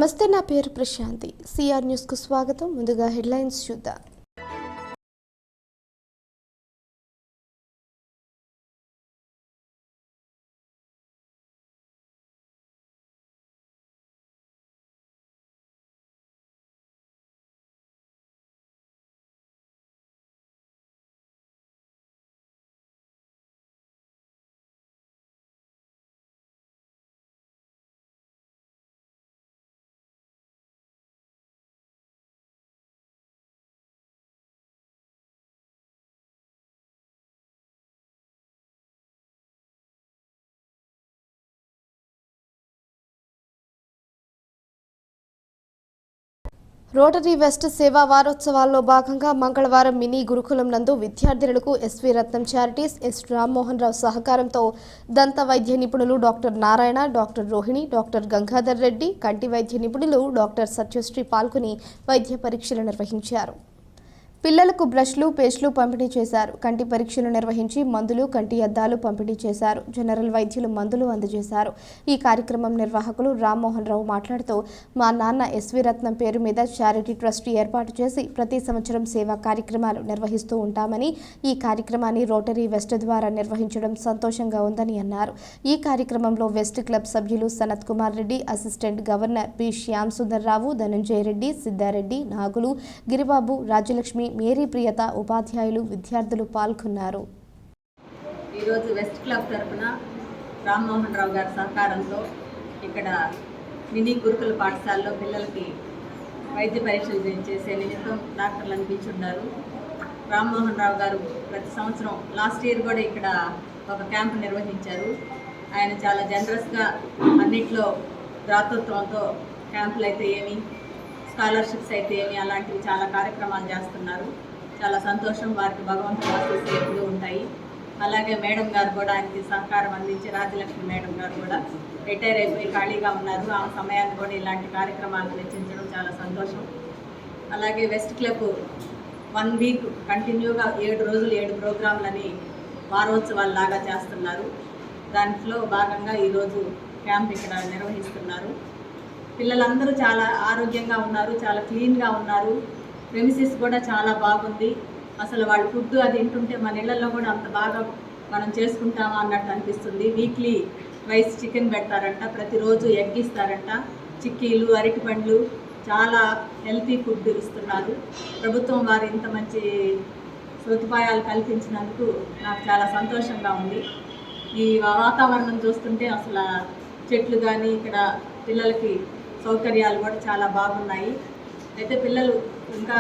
నమస్తే, నా పేరు ప్రశాంతి. సిఆర్ న్యూస్ కు స్వాగతం. ముందుగా హెడ్లైన్స్ చూద్దాం. రోటరీ వెస్ట్ సేవా వారోత్సవాల్లో భాగంగా మంగళవారం మినీ గురుకులం నందు విద్యార్థినులకు ఎస్వి రత్నం చారిటీస్, ఎస్ రామ్మోహన్ రావు సహకారంతో దంత వైద్య నిపుణులు doctor Narayana, doctor Rohini, doctor Gangadhar Reddy, కంటి వైద్య నిపుణులు డాక్టర్ సత్యశ్రీ పాల్గొని వైద్య పరీక్షలు నిర్వహించారు. పిల్లలకు బ్రష్లు, పేస్టులు పంపిణీ చేశారు. కంటి పరీక్షలు నిర్వహించి మందులు, కంటి అద్దాలు పంపిణీ చేశారు. జనరల్ వైద్యులు మందులు అందజేశారు. ఈ కార్యక్రమం నిర్వాహకులు రామ్మోహన్ రావు మాట్లాడుతూ, మా నాన్న ఎస్వి రత్నం పేరు మీద చారిటీ ట్రస్ట్ ఏర్పాటు చేసి ప్రతి సంవత్సరం సేవా కార్యక్రమాలు నిర్వహిస్తూ ఉంటామని, ఈ కార్యక్రమాన్ని రోటరీ వెస్ట్ ద్వారా నిర్వహించడం సంతోషంగా ఉందని అన్నారు. ఈ కార్యక్రమంలో వెస్ట్ క్లబ్ సభ్యులు Sanath Kumar Reddy, assistant governor P Shyam Sundar Rao, Dhananjaya Reddy, Siddareddy, Nagulu, Giribabu, Rajyalakshmi, Mary Priyatha, ఉపాధ్యాయులు, విద్యార్థులు పాల్గొన్నారు. ఈరోజు వెస్ట్ క్లబ్ తరఫున రామ్మోహన్ రావు గారి సహకారంతో ఇక్కడ మినీ గురుకుల పాఠశాలలో పిల్లలకి వైద్య పరీక్షలు చేసే నిమిత్తం డాక్టర్లు అనిపించున్నారు. రామ్మోహన్ రావు గారు ప్రతి సంవత్సరం లాస్ట్ ఇయర్ కూడా ఇక్కడ ఒక క్యాంపు నిర్వహించారు. ఆయన చాలా జనరస్గా అన్నిట్లో దాతృత్వంతో క్యాంపులు అయితే ఏమి, స్కాలర్షిప్స్ అయితే ఏమి, అలాంటివి చాలా కార్యక్రమాలు చేస్తున్నారు. చాలా సంతోషం. వారికి భగవంతుని ఆశీస్సులు ఎప్పుడూ ఉంటాయి. అలాగే మేడం గారు కూడా ఆయనకి సహకారం అందించి, రాజ్యలక్ష్మి మేడం గారు కూడా రిటైర్ అయిపోయి ఖాళీగా ఉన్నారు. ఆ సమయాన్ని కూడా ఇలాంటి కార్యక్రమాలు వెచ్చించడం చాలా సంతోషం. అలాగే వెస్ట్ క్లబ్ 1 వీక్ కంటిన్యూగా 7 రోజులు 7 ప్రోగ్రాంలని వారోత్సవాలు లాగా చేస్తున్నారు. దాంట్లో భాగంగా ఈరోజు క్యాంప్ ఇక్కడ నిర్వహిస్తున్నారు. పిల్లలందరూ చాలా ఆరోగ్యంగా ఉన్నారు, చాలా క్లీన్గా ఉన్నారు. ప్రెమిసిస్ కూడా చాలా బాగుంది. అసలు వాళ్ళు ఫుడ్ అది తింటుంటే మన ఇళ్లలో కూడా అంత బాగా మనం చేసుకుంటామా అన్నట్టు అనిపిస్తుంది. వీక్లీ వైస్ చికెన్ పెడతారంట, ప్రతిరోజు ఎగ్ ఇస్తారంట, చిక్కీలు, అరటి పండ్లు, చాలా హెల్తీ ఫుడ్ ఇస్తున్నారు. ప్రభుత్వం వారు ఇంత మంచి సదుపాయాలు కల్పించినందుకు నాకు చాలా సంతోషంగా ఉంది. ఈ వాతావరణం చూస్తుంటే అసలు చెట్లు కానీ ఇక్కడ పిల్లలకి సౌకర్యాలు కూడా చాలా బాగున్నాయి. అయితే పిల్లలు ఇంకా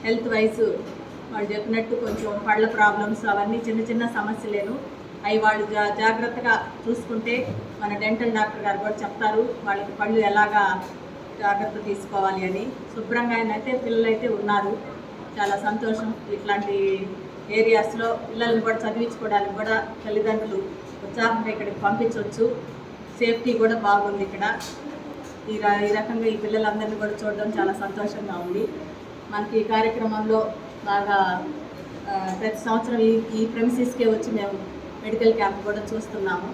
హెల్త్ వైజ్ వాళ్ళు చెప్పినట్టు కొంచెం పళ్ళ ప్రాబ్లమ్స్ అవన్నీ చిన్న చిన్న సమస్యలేను, అవి వాళ్ళు జాగ్రత్తగా చూసుకుంటే మన డెంటల్ డాక్టర్ గారు కూడా చెప్తారు వాళ్ళకి పళ్ళు ఎలాగా జాగ్రత్త తీసుకోవాలి అని. శుభ్రంగా అయితే పిల్లలు అయితే ఉన్నారు. చాలా సంతోషం. ఇట్లాంటి ఏరియాస్లో పిల్లల్ని కూడా చదివించుకోవడానికి కూడా తల్లిదండ్రులు ఉత్సాహంగా ఇక్కడికి పంపించవచ్చు. సేఫ్టీ కూడా బాగుంది ఇక్కడ. ఈ రకంగా ఈ పిల్లలందరినీ కూడా చూడడం చాలా సంతోషంగా ఉంది. మనకి ఈ కార్యక్రమంలో బాగా ప్రతి సంవత్సరం ఈ ప్రెమిసిస్కే వచ్చి మేము మెడికల్ క్యాంప్ కూడా చూస్తున్నాము.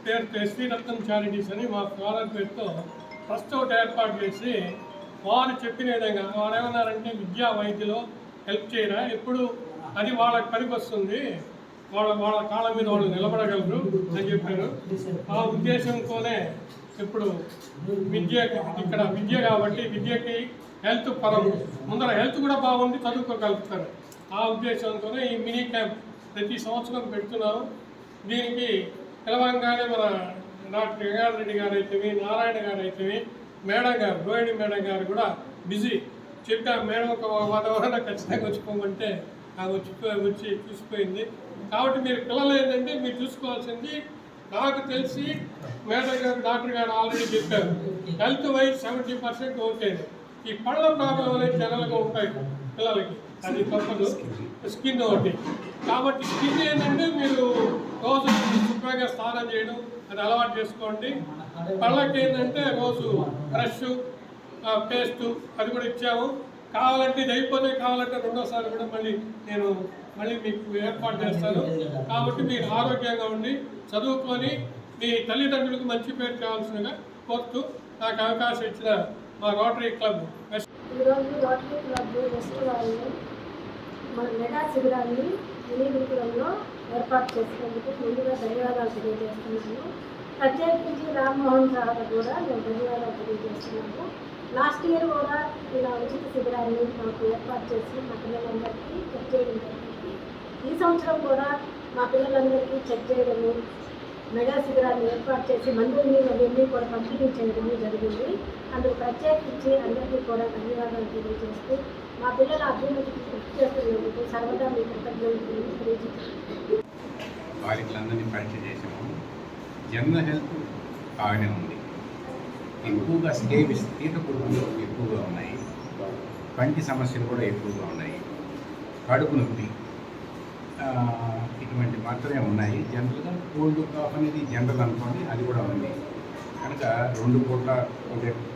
పేరుతో ఎస్వి రత్నం చారిటీస్ అని మా ఫాదర్ పేరుతో ట్రస్ట్ ఒకటి ఏర్పాటు చేసి, వారు చెప్పిన విధంగా వారు ఏమన్నారంటే విద్యా వైద్యులు హెల్ప్ చేయరా, ఎప్పుడు అది వాళ్ళకి పనికి వస్తుంది, వాళ్ళ కాళ్ళ మీద వాళ్ళు నిలబడగలరు అని చెప్పారు. ఆ ఉద్దేశంతోనే ఇప్పుడు ఇక్కడ విద్య కాబట్టి విద్యకి హెల్త్ పరం ముందర హెల్త్ కూడా బాగుంది, చదువుకోగలుగుతారు. ఆ ఉద్దేశంతోనే ఈ మినీ క్యాంప్ ప్రతి సంవత్సరం పెడుతున్నాము. దీనికి తెలంగాణగానే మన డాక్టర్ గంగాధర్ రెడ్డి గారు అయితేవి, నారాయణ గారు అయితేవి, మేడం గారు రోహిణి మేడం గారు కూడా బిజీ. చెప్పా మేడం ఒక వాతావరణం ఖచ్చితంగా వచ్చిపోమంటే వచ్చి చూసిపోయింది. కాబట్టి మీరు పిల్లలు ఏంటంటే మీరు చూసుకోవాల్సింది, నాకు తెలిసి మేడం గారు డాక్టర్ గారు ఆల్రెడీ చెప్పారు, హెల్త్ వైజ్ 70% ఓకే. ఈ పళ్ళ ప్రాబ్లం అనేది జనరల్గా ఉంటాయి పిల్లలకి, అది తప్పదు. స్కిన్ ఒకటి. కాబట్టి స్కిన్ ఏంటంటే మీరు రోజు శుభ్రంగా స్నానం చేయడం అది అలవాటు చేసుకోండి. పళ్ళకి ఏంటంటే రోజు బ్రష్, పేస్టు అది కూడా ఇచ్చాము. కావాలంటే ఇది అయిపోతే కావాలంటే రెండోసారి కూడా మళ్ళీ మీకు ఏర్పాటు చేస్తాను. కాబట్టి మీరు ఆరోగ్యంగా ఉండి చదువుకొని మీ తల్లిదండ్రులకు మంచి పేరు కావాల్సిందిగా కోరుతూ నాకు అవకాశం ఇచ్చిన మా రోటరీ క్లబ్ ఈరోజు రోటరీ క్లబ్ వెస్ట్ వాళ్ళు మన మెగా శిబిరాన్ని మినీ గురుకులంలో ఏర్పాటు చేసినందుకు ముందుగా ధన్యవాదాలు తెలియజేస్తున్నాను. ప్రత్యేకించి రామ్మోహన్ సార్ కూడా మేము ధన్యవాదాలు తెలియజేస్తున్నాము. లాస్ట్ ఇయర్ కూడా ఇలా ఉచిత శిబిరాన్ని మాకు ఏర్పాటు చేసి మా పిల్లలందరికీ చెక్ చేయడం జరిగింది. ఈ సంవత్సరం కూడా మా పిల్లలందరికీ చెక్ చేయడము, మెగా శిబిరాన్ని ఏర్పాటు చేసి మందుల్ని అవన్నీ కూడా పంపిణీ చేయడం జరిగింది. అందుకు ప్రత్యేకించి అందరికీ కూడా ధన్యవాదాలు తెలియజేస్తూ మా పిల్లల అభ్యున్నతికి కృషి చేస్తున్నందుకు సర్వదా మీ కృతజ్ఞతలు తెలియజేస్తున్నాను. వాళ్ళందరినీ పరీక్ష చేసాము. జనరల్ హెల్త్ బాగానే ఉంది. ఎక్కువగా తీట పురుగులు ఎక్కువగా ఉన్నాయి. పంటి సమస్యలు కూడా ఎక్కువగా ఉన్నాయి. కడుపు నొప్పి ఇటువంటి మాత్రమే ఉన్నాయి. జనరల్గా కోల్డ్ కాఫ్ అనేది జనరల్ అనుకోండి, అది కూడా ఉంది. కనుక 2 పూట్ల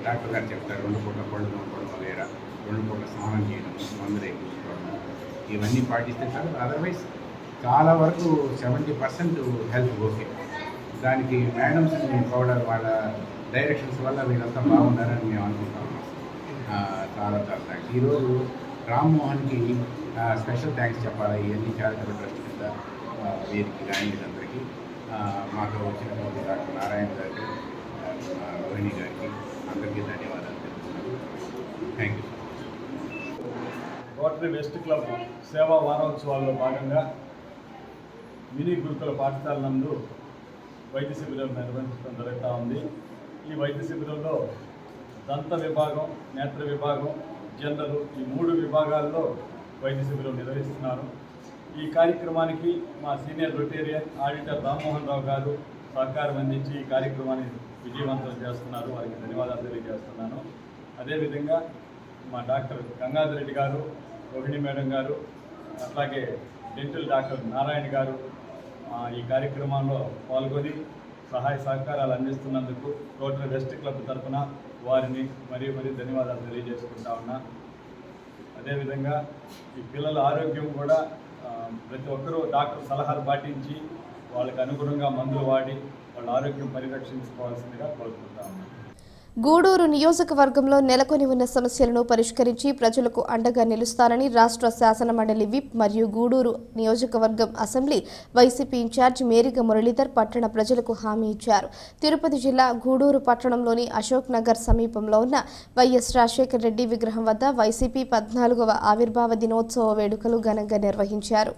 డాక్టర్ గారు చెప్తారు, 2 పూట్ల పళ్ళు నొప్పడం లేదా 2 పూట్ల స్నానం చేయడం, మందులు ఎక్కువ ఇవన్నీ పాటిస్తే చాలు. అదర్వైజ్ చాలా వరకు 70% హెల్త్ ఓకే. దానికి మేడమ్స్ పౌడర్ వాళ్ళ డైరెక్షన్స్ వల్ల వీళ్ళంతా బాగున్నారని మేము అనుకుంటాం. చాలా థ్యాంక్స్. ఈరోజు రామ్మోహన్కి స్పెషల్ థ్యాంక్స్ చెప్పాలి. ఇవన్నీ చారిటబుల్ ట్రస్ట్ కింద వీరికి కానీ వీళ్ళందరికీ మాతో వచ్చినటువంటి డాక్టర్ నారాయణ గారికి, రోహిణి గారికి అందరికీ ధన్యవాదాలు తెలుపుతున్నాను. Thank you. Rotary west club సేవా వారోత్సవాల్లో భాగంగా మినీ గురుకుల పాఠశాల నందు వైద్య శిబిరం నిర్వహించడం జరుగుతూ ఉంది. ఈ వైద్య శిబిరంలో దంత విభాగం, నేత్ర విభాగం, జనరల్ ఈ 3 విభాగాల్లో వైద్య శిబిరం నిర్వహిస్తున్నారు. ఈ కార్యక్రమానికి మా senior Rotarian auditor Rammohan Rao గారు సహకారం అందించి ఈ కార్యక్రమాన్ని విజయవంతం చేస్తున్నారు. వారికి ధన్యవాదాలు తెలియజేస్తున్నాను. అదేవిధంగా మా డాక్టర్ గంగాధర్ రెడ్డి గారు, రోహిణి మేడం గారు, అట్లాగే డెంటల్ డాక్టర్ నారాయణ గారు ఈ కార్యక్రమంలో పాల్గొని సహాయ సహకారాలు అందిస్తున్నందుకు రోటరీ వెస్ట్ క్లబ్ తరఫున వారిని మరీ ధన్యవాదాలు తెలియజేసుకుంటా ఉన్నా. అదేవిధంగా ఈ పిల్లల ఆరోగ్యం కూడా ప్రతి ఒక్కరూ డాక్టర్ సలహాలు పాటించి వాళ్ళకి అనుగుణంగా మందులు వాడి వాళ్ళ ఆరోగ్యం పరిరక్షించుకోవాల్సిందిగా కోరుకుంటా ఉన్నాను. గూడూరు నియోజకవర్గంలో నెలకొని ఉన్న సమస్యలను పరిష్కరించి ప్రజలకు అండగా నిలుస్తానని రాష్ట్ర శాసనమండలి విప్ మరియు గూడూరు నియోజకవర్గం assembly YCP incharge Meriga Muralidhar పట్టణ ప్రజలకు హామీ ఇచ్చారు. తిరుపతి జిల్లా గూడూరు పట్టణంలోని అశోక్ నగర్ సమీపంలో ఉన్న వైఎస్ రాజశేఖర రెడ్డి విగ్రహం వద్ద వైసీపీ 14వ ఆవిర్భావ దినోత్సవ వేడుకలు ఘనంగా నిర్వహించారు.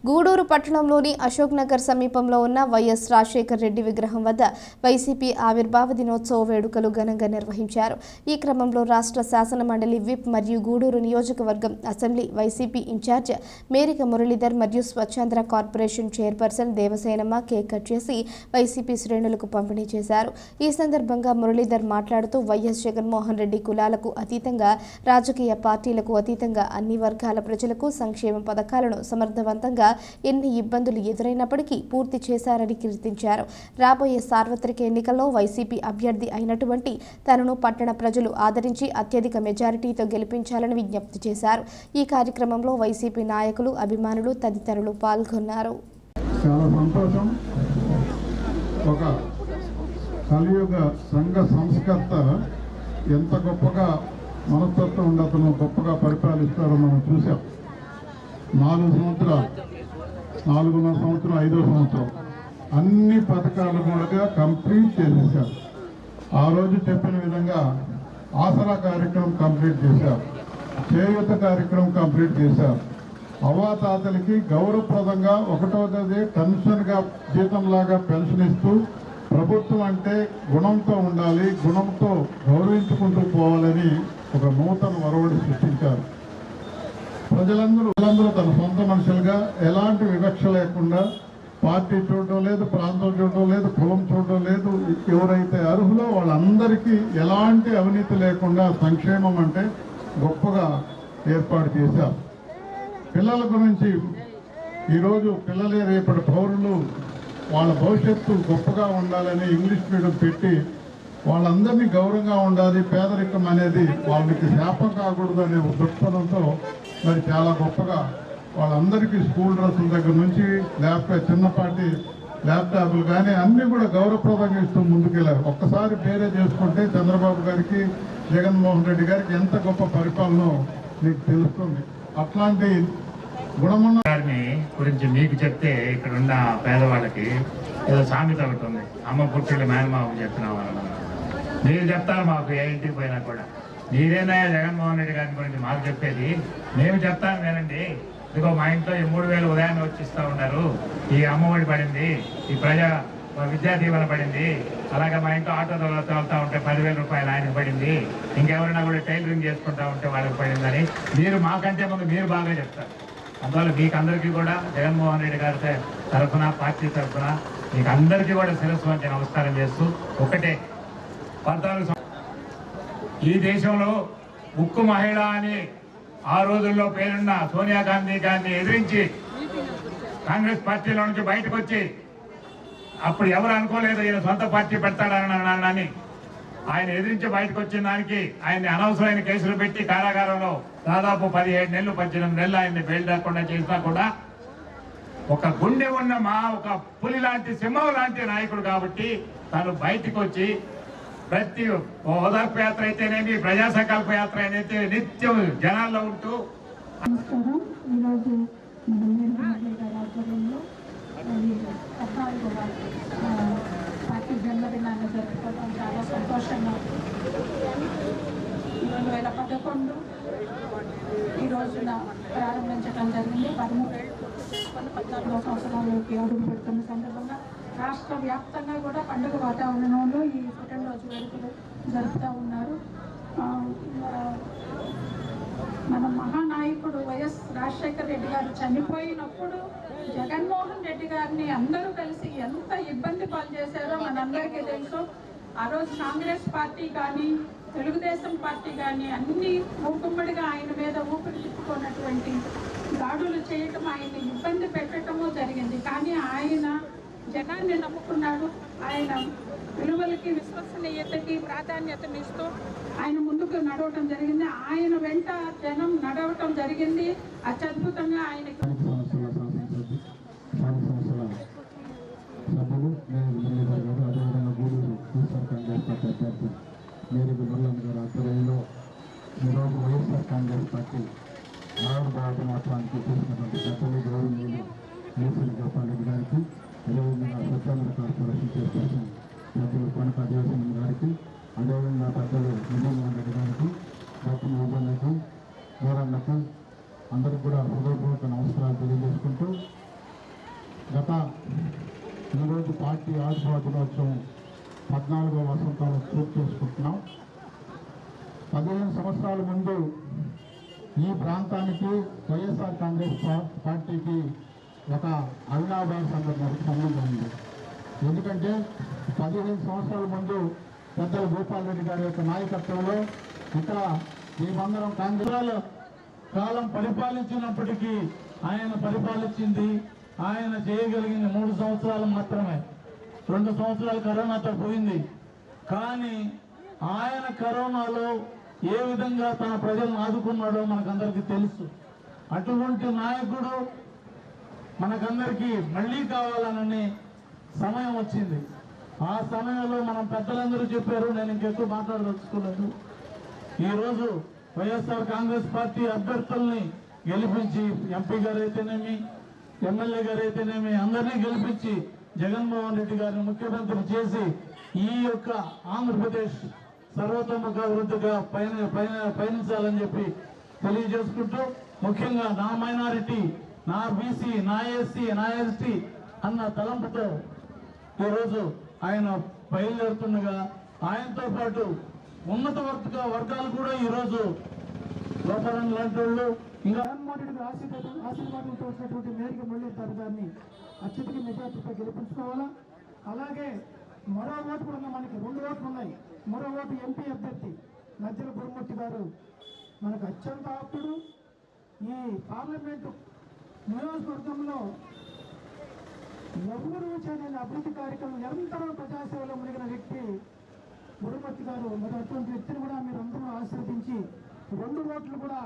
గూడూరు పట్టణంలోని అశోక్ నగర్ సమీపంలో ఉన్న వైఎస్ రాజశేఖర రెడ్డి విగ్రహం వద్ద వైసీపీ ఆవిర్భావ దినోత్సవ వేడుకలు ఘనంగా నిర్వహించారు. ఈ క్రమంలో రాష్ట్ర శాసనమండలి విప్ మరియు గూడూరు నియోజకవర్గం assembly YCP in charge Merika Muralidhar మరియు స్వచ్ఛంద్ర corporation chairperson Devasenamma cake cut చేసి వైసీపీ శ్రేణులకు పంపిణీ చేశారు. ఈ సందర్భంగా మురళీధర్ మాట్లాడుతూ వైఎస్ జగన్మోహన్ రెడ్డి కులాలకు అతీతంగా, రాజకీయ పార్టీలకు అతీతంగా అన్ని వర్గాల ప్రజలకు సంక్షేమ పథకాలను సమర్థవంతంగా ఎన్ని ఇబ్బందులు ఎదురైనప్పటికీ పూర్తి చేశారని కీర్తించారు. రాబోయే సార్వత్రిక ఎన్నికల్లో వైసీపీ అభ్యర్థి అయినటువంటి తనను పట్టణ ప్రజలు ఆదరించి అత్యధిక మెజారిటీతో గెలిపించాలని విజ్ఞప్తి చేశారు. ఈ కార్యక్రమంలో వైసీపీ నాయకులు, అభిమానులు తదితరులు పాల్గొన్నారు. చాలా సంతోషం. ఒక కలియుగ సంఘ సంస్కర్త ఎంత గొప్పగా మనస్తత్వం ఉండి అతను గొప్పగా పరిపాలిస్తారో మనం చూసాం. 4 సంవత్సరాలు, 4.5 సంవత్సరం, 5వ సంవత్సరం అన్ని పథకాలు కూడా కంప్లీట్ చేసేసారు. ఆ రోజు చెప్పిన విధంగా ఆసరా కార్యక్రమం కంప్లీట్ చేశారు, చేయూత కార్యక్రమం కంప్లీట్ చేశారు. అవ్వాతాతలకి గౌరవప్రదంగా 1వ తేదీ పెన్షన్గా జీతంలాగా పెన్షన్ ఇస్తూ ప్రభుత్వం అంటే గుణంతో ఉండాలి, గుణంతో గౌరవించుకుంటూ పోవాలని ఒక నూతన ఒరవడి సృష్టించారు. ప్రజలందరూ తన సొంత మనుషులుగా ఎలాంటి వివక్ష లేకుండా పార్టీ చూడటం లేదు, ప్రాంతం చూడటం లేదు, కులం చూడటం లేదు. ఎవరైతే అర్హులో వాళ్ళందరికీ ఎలాంటి అవినీతి లేకుండా సంక్షేమం అంటే గొప్పగా ఏర్పాటు చేశారు. పిల్లల గురించి ఈరోజు పిల్లలే రేపటి పౌరులు, వాళ్ళ భవిష్యత్తు గొప్పగా ఉండాలని ఇంగ్లీష్ మీడియం పెట్టి వాళ్ళందరినీ గౌరవంగా ఉండాలి, పేదరికం అనేది వాళ్ళకి శాపం కాకూడదు అనే దృక్పథంతో మరి చాలా గొప్పగా వాళ్ళందరికీ స్కూల్ డ్రెస్సుల దగ్గర నుంచి లేకపోతే చిన్నపాటి ల్యాప్టాప్లు కానీ అన్నీ కూడా గౌరవప్రదంగా ఇస్తూ ముందుకెళ్ళారు. ఒక్కసారి పేరే చేసుకుంటే చంద్రబాబు గారికి, జగన్మోహన్ రెడ్డి గారికి ఎంత గొప్ప పరిపాలన మీకు తెలుస్తుంది. అట్లాంటి గుణమున్న గారిని గురించి మీకు చెప్తే ఇక్కడ ఉన్న పేదవాళ్ళకి ఏదో సామెత ఒకటి ఉంది, అమ్మ పుట్టిళ్ళు మేనమామ చెప్తున్నాం అన్నమాట. మీరు చెప్తారు మాకు ఏ ఇంటికి పోయినా కూడా, మీరేనా జగన్మోహన్ రెడ్డి గారి గురించి మాకు చెప్పేది? మేము చెప్తాను వినండి. ఇదిగో మా ఇంట్లో ఈ 3,000 ఉదయాన్నే వచ్చిస్తూ ఉన్నారు, ఈ అమ్మఒడి పడింది, ఈ విద్యా దీవెన పడింది, అలాగే మా ఇంట్లో ఆటో తోలుతూ ఉంటే 10,000 రూపాయలు ఆయనకు పడింది, ఇంకెవరైనా కూడా టైలరింగ్ చేసుకుంటా ఉంటే వాళ్ళకి పడిందని మీరు మాకంటే ముందు మీరు బాగా చెప్తారు. అందువల్ల మీకు అందరికీ కూడా జగన్మోహన్ రెడ్డి గారి తరఫున, పార్టీ తరఫున మీకు అందరికీ కూడా శిరస్సు వంచి నమస్కారం చేస్తూ, ఒకటే 14 ఈ దేశంలో ఉక్కు మహిళ అని ఆ రోజుల్లో పేరున్న సోనియా గాంధీ గారిని ఎదిరించి కాంగ్రెస్ పార్టీలో నుంచి బయటకు వచ్చి, అప్పుడు ఎవరు అనుకోలేదు ఈయన సొంత పార్టీ పెడతాడని, ఆయన ఎదిరించి బయటకు వచ్చిన దానికి ఆయన్ని అనవసరమైన కేసులు పెట్టి కారాగారంలో దాదాపు 17 నెలలు 18 నెలలు ఆయన్ని బెయిల్ లేకుండా చేసినా కూడా ఒక గుండె ఉన్న ఒక పులి లాంటి, సింహం లాంటి నాయకుడు కాబట్టి తను బయటకు వచ్చి ప్రతి ఓదార్పు యాత్ర అయితేనేమి, ప్రజా సంకల్ప యాత్ర అయితే నిత్యం జనాల్లో ఉంటూ. నమస్కారం. ఈరోజు మన మేడిపల్లి గారి ఆధ్వర్యంలో 14వ పార్టీ జన్మదినాన్ని జరుపుకోవడం చాలా సంతోషంగా. 2011 ఈ రోజున ప్రారంభించడం జరిగింది. 13 ఏళ్ళు పూర్తి 14వ సంవత్సరాల్లోకి అడుగు పెడుతున్న సందర్భంగా రాష్ట్ర వ్యాప్తంగా కూడా పండుగ వాతావరణంలో ఈ పుట్టినరోజు వేడుకలు జరుపుతూ ఉన్నారు. మన మహానాయకుడు వైఎస్ రాజశేఖర రెడ్డి గారు చనిపోయినప్పుడు జగన్మోహన్ రెడ్డి గారిని అందరూ కలిసి ఎంత ఇబ్బంది పాలు చేశారో మనందరికీ తెలుసు. ఆ రోజు కాంగ్రెస్ పార్టీ కానీ, తెలుగుదేశం పార్టీ కానీ అన్ని మూకుమ్మడిగా ఆయన మీద ఊపిరి తిప్పుకున్నటువంటి దాడులు చేయటం, ఆయన్ని ఇబ్బంది పెట్టడము జరిగింది. కానీ ఆయన జనాన్ని నమ్ముకున్నాడు. ఆయన విలువలకి, విశ్వసనీయతకి ప్రాధాన్యతనిస్తూ ఆయన ముందుకు నడవటం జరిగింది. ఆయన వెంట జనం నడవటం జరిగింది. అత్యద్భుతంగా ఆయనకి సభ్యులు మురళీధర్ గారు, అదేవిధంగా గూడూరు వైఎస్ఆర్ కాంగ్రెస్ పార్టీ అభ్యర్థి మేరీబి మురళన్ గారు ఆధ్వర్యంలో ఈరోజు వైఎస్ఆర్ కాంగ్రెస్ పార్టీ ఆవిర్భావ దినోత్సవానికి చేసినటువంటి పెద్దలు గౌరవనీయులు ఏసీ గోపాల్ రెడ్డి గారికి, అదేవిధంగా స్వచ్ఛంద కార్పొరేషన్ చైర్పర్సన్ పెద్దలు కొనక దేవసేన గారికి, అదేవిధంగా పెద్దలు విజయమోహన్ రెడ్డి గారికి, డాక్టర్ విజయన్నకు, మూరన్నకు అందరికి కూడా హృదయపూర్వక నమస్కారాలు తెలియజేసుకుంటూ, గత ఈరోజు పార్టీ ఆవిర్భావ దినోత్సవం 14వ వసంతాలు పూర్తి చేసుకుంటున్నాం. 15 సంవత్సరాల ముందు ఈ ప్రాంతానికి వైఎస్ఆర్ కాంగ్రెస్ పార్టీకి ఒక అవినాభావ సంబంధం ఉంది. ఎందుకంటే 15 సంవత్సరాల ముందు పెద్దలు గోపాల్ రెడ్డి గారి యొక్క నాయకత్వంలో ఇక్కడ మేమందరం కాంగ్రెస్ కాలం పరిపాలించినప్పటికీ ఆయన పరిపాలించింది, ఆయన చేయగలిగింది 3 సంవత్సరాలు మాత్రమే. 2 సంవత్సరాలు కరోనాతో పోయింది. కానీ ఆయన కరోనాలో ఏ విధంగా తన ప్రజలను ఆదుకున్నాడో మనకందరికీ తెలుసు. అటువంటి నాయకుడు మనకందరికీ మళ్ళీ కావాలనని సమయం వచ్చింది. ఆ సమయంలో మనం పెద్దలందరూ చెప్పారు, నేను ఇంకెక్కువ మాట్లాడదలుచుకోలేదు. ఈరోజు వైఎస్ఆర్ కాంగ్రెస్ పార్టీ అభ్యర్థుల్ని గెలిపించి, ఎంపీ గారు అయితేనేమి, ఎమ్మెల్యే గారు అయితేనేమి అందరినీ గెలిపించి జగన్మోహన్ రెడ్డి గారిని ముఖ్యమంత్రి చేసి ఈ యొక్క ఆంధ్రప్రదేశ్ సర్వతోముఖ అభివృద్ధిగా పయనించాలని చెప్పి తెలియజేసుకుంటూ, ముఖ్యంగా నా మైనారిటీ, నా బీసీ, నా ఎస్సీ, నా ఎస్టీ అన్న తలంపుతో ఈరోజు ఆయన బయలుదేరుతుండగా ఆయనతో పాటు ఉన్నత వర్గాలు కూడా ఈరోజు లోపలం లాంటి వాళ్ళు ఇంకా జగన్మోహన్ రెడ్డి ఆశీర్వాదంతో వచ్చినటువంటి మేరకు మురళీధర్ గారిని అత్యధిక మెజార్టీతో గెలిపించుకోవాలా. అలాగే మరో ఓటు కూడా మనకి 2 ఓట్లు ఉన్నాయి. మరో ఓటు ఎంపీ అభ్యర్థి మధ్యల గురుమూర్తి గారు మనకు అత్యంత ఆప్తుడు. ఈ పార్లమెంటు నియోజకవర్గంలో ఎవరు చేయని అభివృద్ధి కార్యక్రమం నిరంతరం ప్రజాసేవలో మునిగిన వ్యక్తి గురుమూర్తి గారు. మరి అటువంటి వ్యక్తిని కూడా మీరు అందరూ ఆశీర్వదించి 2 ఓట్లు కూడా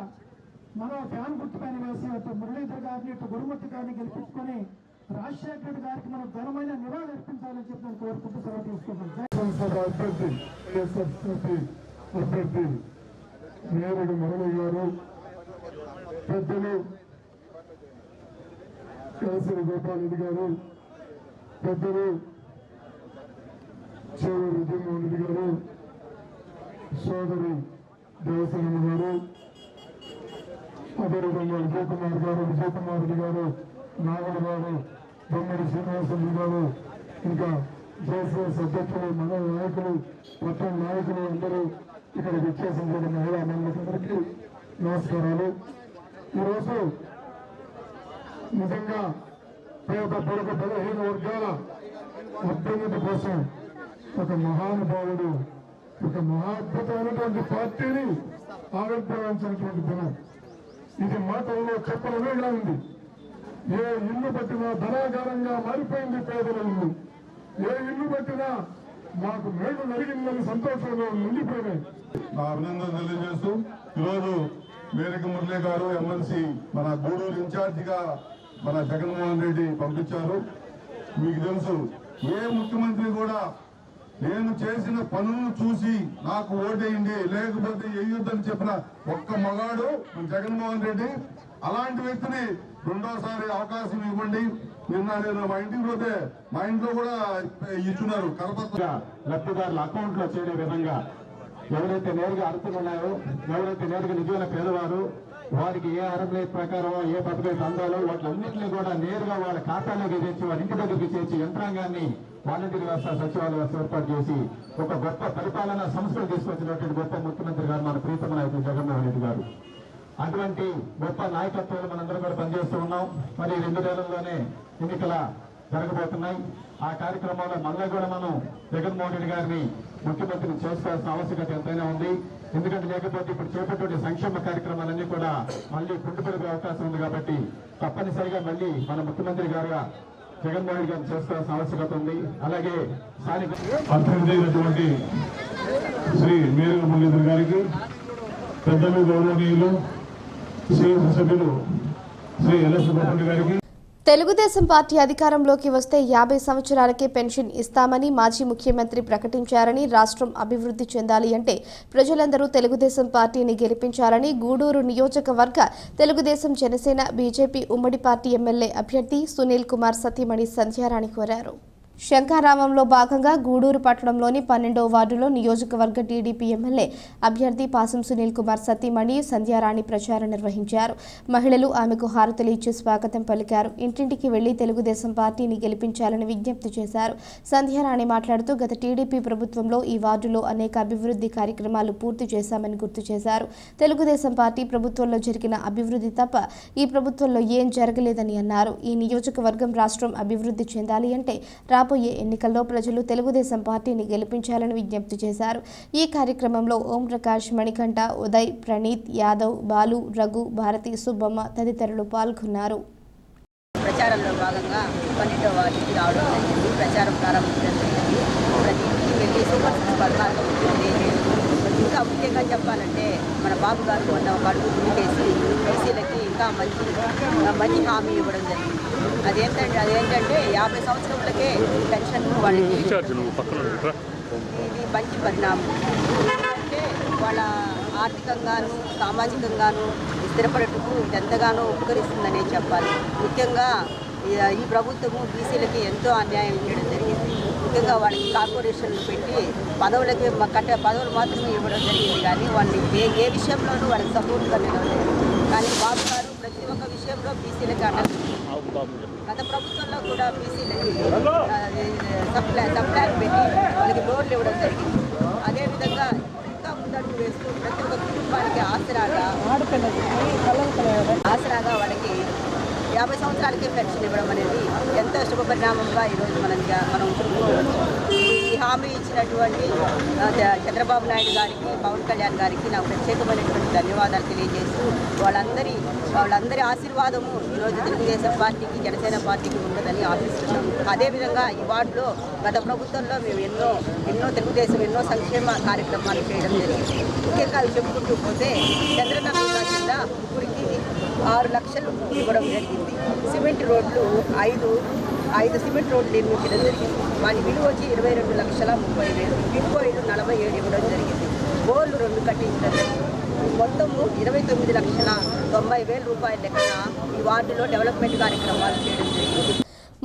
మరో ఫ్యాన్ గుర్తు పైన వేసి అటు మురళీధర్ గారిని, ఇటు గురుమూర్తి గారిని గెలిపించుకొని రాజశేఖర రెడ్డి గారికి మనం ఘనమైన నివాళులు అర్పించాలని చెప్పి నేను కోరుకుంటూ సెలవు తీసుకుంటున్నాను. అభ్యర్థి నేరుడు మురళి గారు, పెద్దలు కేసరి గోపాల్ రెడ్డి గారు, పెద్దలు చెవురు విజయమోహన్ రెడ్డి గారు, సోదరి దేవసేనమ్మ గారు, అదేవిధంగా విజయకుమార్ గారు, విజయకుమార్ రెడ్డి గారు, నాగడు గారు, బొమ్మడి శ్రీనివాసరెడ్డి గారు, ఇంకా జేసీఎస్ అధ్యక్షులు, మండల నాయకులు, పట్టణ నాయకులు అందరూ ఇక్కడ విచ్చేసిన మహిళా మండలికి నమస్కారాలు. ఈరోజు నిజంగా పేద పొరుగు బలహీన వర్గాల అభ్యున్నతి కోసం ఒక మహానుభావుడు, ఒక మహాద్భుతమైనటువంటి పార్టీని ఆవిర్భవించినటువంటి దినం. ఇది మాటల్లో చెప్పలేగా ఉంది. ఏ ఇల్లు పట్టినా ధనాగారంగా మారిపోయింది పేదల ఇల్లు. ఏ ఇల్లు పట్టినా మాకు మేలు జరిగిందని సంతోషంలో నిండిపోయినాయి. నా అభినందన తెలియజేస్తూ ఈరోజు మేరకు మురళి గారు ఎమ్మెల్సీ మన గూడూరు ఇన్ఛార్జిగా మన జగన్మోహన్ రెడ్డి పంపించారు. మీకు తెలుసు, ఏ ముఖ్యమంత్రి కూడా నేను చేసిన పనులను చూసి నాకు ఓటేయండి లేకపోతే వేయొద్దని చెప్పిన ఒక్క మగాడు జగన్మోహన్ రెడ్డి. అలాంటి వ్యక్తిని రెండోసారి అవకాశం ఇవ్వండి. నిన్న నేను మా ఇంటికి పోతే మా ఇంట్లో కూడా ఇచ్చున్నారు. కరపత్ర లబ్ధిదారుల అకౌంట్ లో చేరే విధంగా ఎవరైతే నేరుగా అర్హతలు ఉన్నాయో, ఎవరైతే నేరుగా నిజమైన పేదవారు, వారికి ఏ అర్హత ప్రకారం ఏ పథకం అందాలో వాటిలన్నింటినీ కూడా నేరుగా వాళ్ళ ఖాతాలోకి చేర్చి వాళ్ళ ఇంటి దగ్గరికి చేర్చి యంత్రాంగాన్ని వాలంటీర్ వ్యవస్థ సచివాలయ వ్యవస్థ ఏర్పాటు చేసి ఒక గొప్ప పరిపాలనా సంస్థలు తీసుకొచ్చినటువంటి గొప్ప ముఖ్యమంత్రి గారు మన ప్రీతమ నాయకులు జగన్మోహన్ రెడ్డి గారు. అటువంటి గొప్ప నాయకత్వాలు మనందరం కూడా పనిచేస్తూ ఉన్నాం. మరి 2 నెలల్లోనే ఎన్నికల జరగబోతున్నాయి. ఆ కార్యక్రమంలో మళ్ళీ కూడా మనం జగన్మోహన్ రెడ్డి గారిని ముఖ్యమంత్రిని చేసుకోవాల్సిన ఆవశ్యకత ఎంతైనా ఉంది. ఎందుకంటే లేకపోతే ఇప్పుడు చేపట్టే సంక్షేమ కార్యక్రమాలన్నీ కూడా మళ్ళీ కుంటుపడిపోయే అవకాశం ఉంది. కాబట్టి తప్పనిసరిగా మళ్ళీ మన ముఖ్యమంత్రి గారుగా జగన్మోహన్ రెడ్డి గారిని చేసుకోవాల్సిన ఆవశ్యకత ఉంది. అలాగే స్థానిక అభ్యర్థి అయినటువంటి శ్రీ మేరుగు మురళీధర్ గారికి, పెద్దలు గౌరవనీయులు శ్రీ సభ్యులు శ్రీ ఎల్ఎస్ గోపరెడ్డి గారికి, తెలుగుదేశం పార్టీ అధికారంలోకి వస్తే 50 సంవత్సరాలకే పెన్షన్ ఇస్తామని మాజీ ముఖ్యమంత్రి ప్రకటించారని, రాష్ట్రం అభివృద్ధి చెందాలి అంటే ప్రజలందరూ తెలుగుదేశం పార్టీని గెలిపించాలని గూడూరు నియోజకవర్గ తెలుగుదేశం జనసేన బీజేపీ ఉమ్మడి పార్టీ ఎమ్మెల్యే అభ్యర్థి సునీల్ కుమార్ సతీమణి సంధ్యారాణి కోరారు. శంఖారామంలో భాగంగా గూడూరు పట్టణంలోని 12వ వార్డులో నియోజకవర్గ టీడీపీ ఎమ్మెల్యే అభ్యర్థి పాసం సునీల్ కుమార్ సతీమణి సంధ్యారాణి ప్రచారం నిర్వహించారు. మహిళలు ఆమెకు హారతులు ఇచ్చి స్వాగతం పలికారు. ఇంటింటికి వెళ్లి తెలుగుదేశం పార్టీని గెలిపించాలని విజ్ఞప్తి చేశారు. సంధ్యారాణి మాట్లాడుతూ గత టీడీపీ ప్రభుత్వంలో ఈ వార్డులో అనేక అభివృద్ధి కార్యక్రమాలు పూర్తి చేశామని గుర్తు చేశారు. తెలుగుదేశం పార్టీ ప్రభుత్వంలో జరిగిన అభివృద్ధి తప్ప ఈ ప్రభుత్వంలో ఏం జరగలేదని అన్నారు. ఈ నియోజకవర్గం రాష్ట్రం అభివృద్ధి చెందాలి అంటే రాబోయే ఎన్నికల్లో ప్రజలు తెలుగుదేశం పార్టీని గెలిపించాలని విజ్ఞప్తి చేశారు. ఈ కార్యక్రమంలో ఓం ప్రకాష్, మణికంఠ, ఉదయ్, ప్రణీత్, యాదవ్, బాలు, రఘు, భారతి, సుబ్బమ్మ తదితరులు పాల్గొన్నారు. ప్రచారంలో భాగంగా 12వ వార్డుకి రావడం జరిగింది. ప్రచారం ప్రారంభించడం జరిగింది. ప్రతి ఇంటికి వెళ్ళి సూపర్ 14 ఇంకా ముఖ్యంగా చెప్పాలంటే మన బాబు గారు మొన్న ఒక అడుగు ముందుకేసి బీసీలకి ఇంకా మంచి హామీ ఇవ్వడం జరిగింది. అదేంటంటే 50 సంవత్సరాలకే పెన్షన్ వాళ్ళకి ఇది మంచి పరిణామం. ఎందుకంటే వాళ్ళ ఆర్థికంగాను సామాజికంగాను స్థిరపడటకు ఎంతగానో ఉపకరిస్తుందనే చెప్పాలి. ముఖ్యంగా ఈ ప్రభుత్వము బీసీలకి ఎంతో అన్యాయం చేయడం జరిగింది. ముఖ్యంగా వాళ్ళకి కార్పొరేషన్లు పెట్టి పదవులు మాత్రమే ఇవ్వడం జరిగింది. కానీ వాళ్ళని ఏ విషయంలోనూ వాళ్ళకి సపోర్ట్గా నిలవలేదు. కానీ బాబు గారు ప్రతి ఒక్క విషయంలో బీసీలకి గత ప్రభుత్వంలో కూడా బీసీలకి సప్లై పెట్టి వాళ్ళకి లోన్లు ఇవ్వడం జరిగింది. అదేవిధంగా ఇంకా ముందడుగు వేస్తూ ప్రతి ఒక్క కుటుంబానికి ఆసరాగా వాళ్ళకి 50 సంవత్సరాలకే పెన్షన్ ఇవ్వడం అనేది ఎంతో శుభపరిణామంగా ఈరోజు మనం చెప్పుకోవచ్చు. ఈ హామీ ఇచ్చినటువంటి చంద్రబాబు నాయుడు గారికి, పవన్ కళ్యాణ్ గారికి నాకు ప్రత్యేకమైనటువంటి ధన్యవాదాలు తెలియజేస్తూ వాళ్ళందరి ఆశీర్వాదము ఈరోజు తెలుగుదేశం పార్టీకి, జనసేన పార్టీకి ఉంటుందని ఆశిస్తున్నాం. అదేవిధంగా ఈ వార్డులో గత ప్రభుత్వంలో మేము ఎన్నో తెలుగుదేశం ఎన్నో సంక్షేమ కార్యక్రమాలు చేయడం జరిగింది. ముఖ్యంగా అవి చెప్పుకుంటూ పోతే చంద్రబాబు కింద ఇప్పటికి 6 లక్షలు ఇవ్వడం జరిగింది. సిమెంట్ రోడ్లు ఐదు సిమెంట్ రోడ్లు నిర్మించడం జరిగింది. వాటి విలువ వచ్చి 22,30,000. ఇంకో ఇల్లు 47 ఇవ్వడం జరిగింది. బోర్లు 2 కట్టించడం జరిగింది. మొత్తము 29,90,000 రూపాయల లెక్కన ఈ వార్డులో డెవలప్మెంట్ కార్యక్రమాలు చేయడం జరిగింది.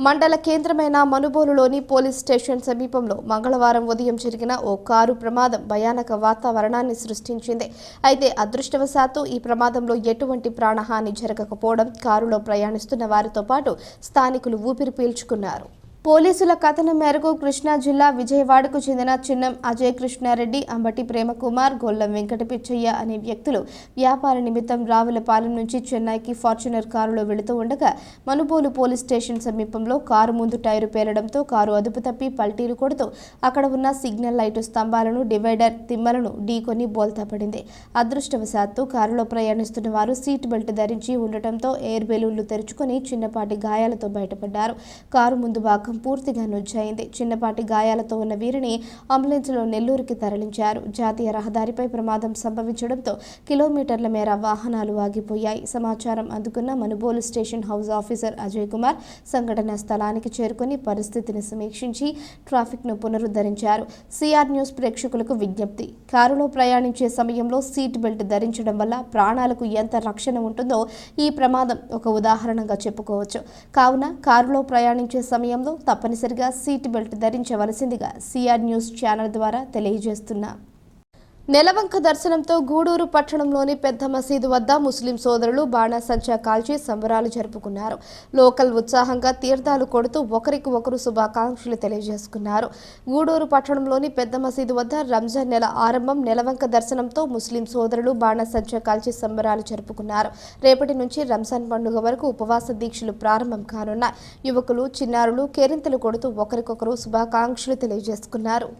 మండల కేంద్రమైన మనుబోలులోని పోలీస్ స్టేషన్ సమీపంలో మంగళవారం ఉదయం జరిగిన ఓ కారు ప్రమాదం భయానక వాతావరణాన్ని సృష్టించింది. అయితే అదృష్టవశాత్తు ఈ ప్రమాదంలో ఎటువంటి ప్రాణహాని జరగకపోవడం కారులో ప్రయాణిస్తున్న వారితో పాటు స్థానికులు ఊపిరి పీల్చుకున్నారు. పోలీసుల కథనం మేరకు కృష్ణా జిల్లా విజయవాడకు చెందిన చిన్నం అజయ్ కృష్ణారెడ్డి, అంబటి ప్రేమకుమార్, గొల్లం వెంకట పిచ్చయ్య అనే వ్యక్తులు వ్యాపార నిమిత్తం రావులపాలెం నుంచి చెన్నైకి ఫార్చునర్ కారులో వెళుతూ ఉండగా మనుబోలు పోలీస్ స్టేషన్ సమీపంలో కారు ముందు టైరు పేలడంతో కారు అదుపు తప్పి పల్టీలు కొడుతూ అక్కడ ఉన్న సిగ్నల్ లైటు స్తంభాలను, డివైడర్ తిమ్మలను ఢీకొని బోల్తా పడింది. అదృష్టవశాత్తు కారులో ప్రయాణిస్తున్న వారు సీట్ బెల్ట్ ధరించి ఉండటంతో ఎయిర్ బెలూన్లు తెరుచుకొని చిన్నపాటి గాయాలతో బయటపడ్డారు. కారు ముందు భాగం పూర్తిగా నుజ్జయింది. చిన్నపాటి గాయాలతో ఉన్న వీరిని అంబులెన్స్లో నెల్లూరుకి తరలించారు. జాతీయ రహదారిపై ప్రమాదం సంభవించడంతో కిలోమీటర్ల మేర వాహనాలు ఆగిపోయాయి. సమాచారం అందుకున్న Manubolu station house officer Ajay Kumar సంఘటనా స్థలానికి చేరుకుని పరిస్థితిని సమీక్షించి ట్రాఫిక్ను పునరుద్ధరించారు. సిఆర్ న్యూస్ ప్రేక్షకులకు విజ్ఞప్తి: కారులో ప్రయాణించే సమయంలో సీట్ బెల్ట్ ధరించడం వల్ల ప్రాణాలకు ఎంత రక్షణ ఉంటుందో ఈ ప్రమాదం ఒక ఉదాహరణగా చెప్పుకోవచ్చు. కావున కారులో ప్రయాణించే సమయంలో తప్పనిసరిగా సీట్ బెల్ట్ ధరించవలసిందిగా సిఆర్ న్యూస్ ఛానల్ ద్వారా తెలియజేస్తున్నాం. నెలవంక దర్శనంతో గూడూరు పట్టణంలోని పెద్ద మసీదు వద్ద ముస్లిం సోదరులు బాణాసంచా కాల్చి సంబరాలు జరుపుకున్నారు. లోకల్ ఉత్సాహంగా తీర్థాలు కొడుతూ ఒకరికి ఒకరు శుభాకాంక్షలు తెలియజేసుకున్నారు. గూడూరు పట్టణంలోని పెద్ద మసీదు వద్ద రంజాన్ నెల ఆరంభం నెలవంక దర్శనంతో ముస్లిం సోదరులు బాణాసంచా కాల్చి సంబరాలు జరుపుకున్నారు. రేపటి నుంచి రంజాన్ పండుగ వరకు ఉపవాస దీక్షలు ప్రారంభం కానున్న యువకులు, చిన్నారులు కేరింతలు కొడుతూ ఒకరికొకరు శుభాకాంక్షలు తెలియజేసుకున్నారు.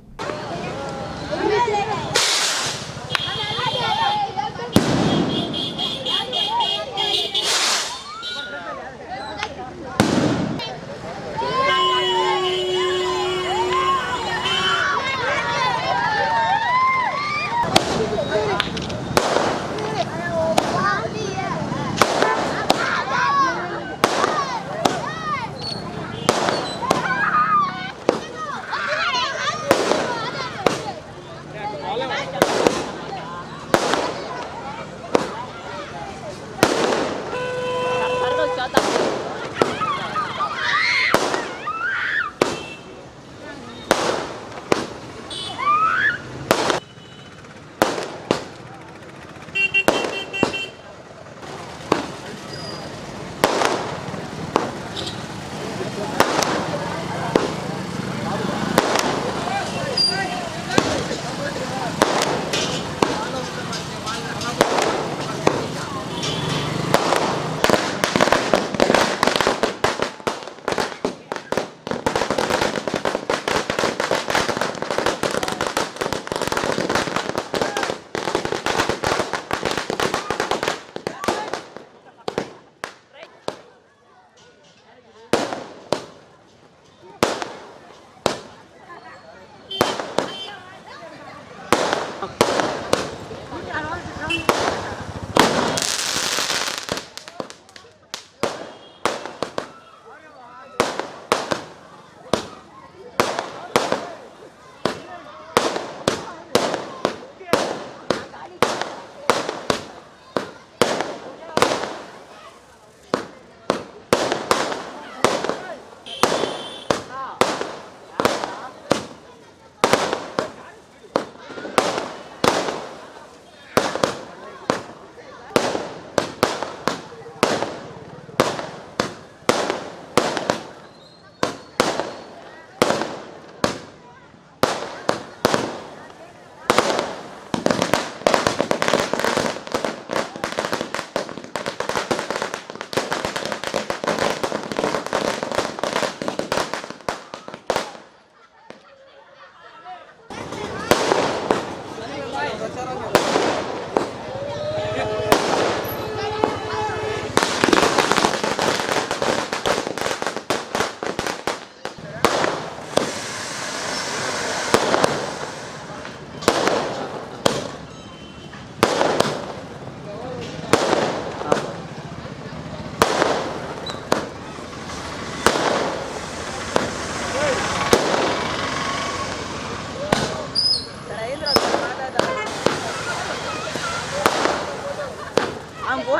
ఈ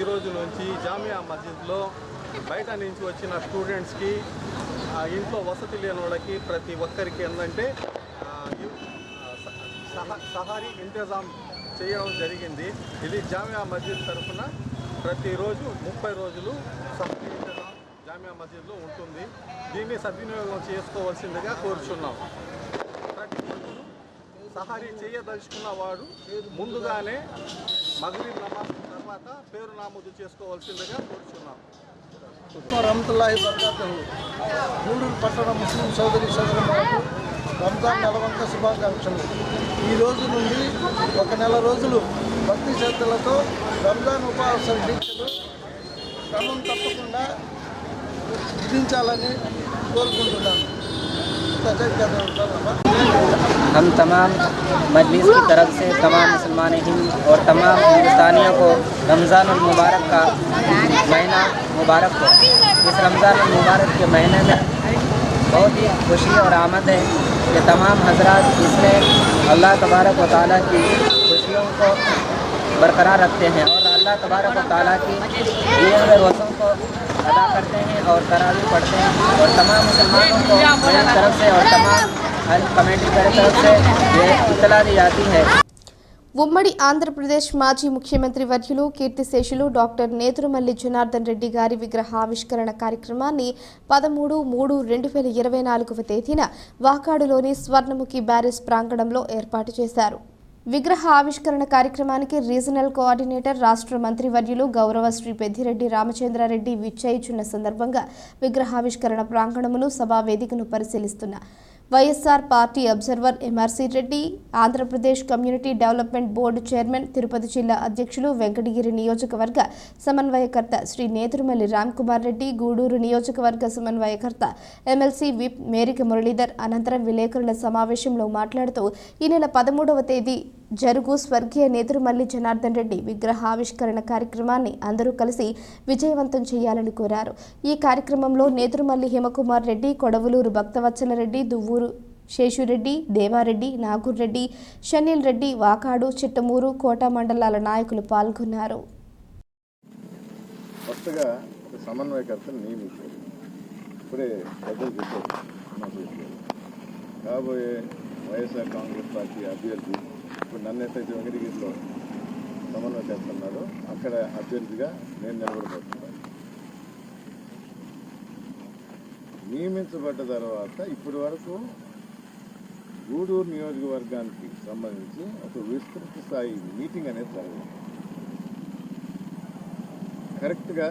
రోజు నుంచి జామియా మస్జిద్లో బయట నుంచి వచ్చిన స్టూడెంట్స్కి ఇంట్లో వసతి లేని వాళ్ళకి ప్రతి ఒక్కరికి ఏంటంటే సహారీ ఇంతజాం చేయడం జరిగింది. ఇది జామియా మస్జిద్ తరఫున ప్రతిరోజు 30 రోజులు సహారీ ఇంతజాం జామియా మస్జిద్లో ఉంటుంది. దీన్ని సద్వినియోగం చేసుకోవాల్సిందిగా కోరుచున్నాం. ప్రతి రోజు సహారీ చేయదలుచుకున్న వాడు ముందుగానే మగ్రిబ్ నమాజ్ తర్వాత పేరు నామోదు చేసుకోవాల్సిందిగా కోరుచున్నాం. రహమతుల్లాహి బరకాతుహు. గూడూరు పట్టణ ముస్లిం సోదరి సోదరులకు రంజాన్ నెలవంక శుభాకాంక్షలు. ఈ రోజు నుండి 1 నెల రోజులు భక్తి శ్రద్ధలతో రంజాన్ ఉపవాస దీక్షలు క్రమం తప్పకుండా విధించాలని కోరుకుంటున్నాను. हम तमाम मजलिस की तरफ से तमाम मुसलमान हिंद और तमाम हिंदुस्तानियों को रमज़ानुल मुबारक का महीना मुबारक हो। इस रमज़ानुल मुबारक के महीने में बहुत ही खुशी और आमद है कि तमाम हजरात इसमें अल्लाह तबारक व तआला की खुशियों को बरकरार रखते हैं और अल्लाह तबारक व तआला की दिए हुए रोज़ों को अदा करते हैं और तरावी पढ़ते हैं। और तमाम मुसलमानों को मेरी तरफ से और तमाम कमेटी की तरफ से ये इतला दी जाती है। ఉమ్మడి ఆంధ్రప్రదేశ్ మాజీ ముఖ్యమంత్రి వర్యులు కీర్తిశేషులు డాక్టర్ నేదురుమల్లి జనార్దన్ రెడ్డి గారి విగ్రహావిష్కరణ కార్యక్రమాన్ని 13/3/2024వ తేదీన వాకాడులోని స్వర్ణముఖి బ్యారేజ్ ప్రాంగణంలో ఏర్పాటు చేశారు. విగ్రహ ఆవిష్కరణ కార్యక్రమానికి రీజనల్ కోఆర్డినేటర్ రాష్ట్ర మంత్రి వర్యులు గౌరవ శ్రీ పెద్దిరెడ్డి రామచంద్రారెడ్డి విచ్చేయుచున్న సందర్భంగా విగ్రహావిష్కరణ ప్రాంగణమును సభా వేదికను పరిశీలిస్తున్న YSR party observer MRC Reddy, Andhra Pradesh community development board chairman, Tirupati జిల్లా అధ్యక్షులు, వెంకటగిరి నియోజకవర్గ సమన్వయకర్త శ్రీ నేదురుమల్లి రామ్కుమార్ రెడ్డి, గూడూరు నియోజకవర్గ సమన్వయకర్త ఎమ్మెల్సీ విప్ మేరిక మురళీధర్ అనంతరం విలేకరుల సమావేశంలో మాట్లాడుతూ ఈ నెల 13వ తేదీ జరుగు స్వర్గీయ నేదురుమల్లి జనార్దన్ రెడ్డి విగ్రహావిష్కరణ కార్యక్రమాన్ని అందరూ కలిసి విజయవంతం చేయాలని కోరారు. ఈ కార్యక్రమంలో నేదురుమల్లి హిమకుమార్ రెడ్డి, కొడవలూరు భక్తవత్సల రెడ్డి, దువ్వూరు శేషురెడ్డి, దేవారెడ్డి, నాగూర్రెడ్డి, షనీల్ రెడ్డి, వాకాడు, చిట్టమూరు, కోట మండలాల నాయకులు పాల్గొన్నారు. కొత్తగా ఒక సమన్వయకర్తను నియమించారు. ఇప్పుడే పెద్దలు చెప్పారు. కాబోయే వైఎస్ఆర్ కాంగ్రెస్ పార్టీ అభ్యర్థి ఇప్పుడు నన్ను ఎట్లయితే వెంకటగిరిలో సమన్వయకర్తన్నారో అక్కడ అభ్యర్థిగా నేను నిలబడబోతున్నాను. నియమించబడ్డ తర్వాత ఇప్పటి వరకు గూడూరు నియోజకవర్గానికి సంబంధించి ఒక విస్తృత స్థాయి మీటింగ్ అనేది జరగదు. కరెక్ట్గా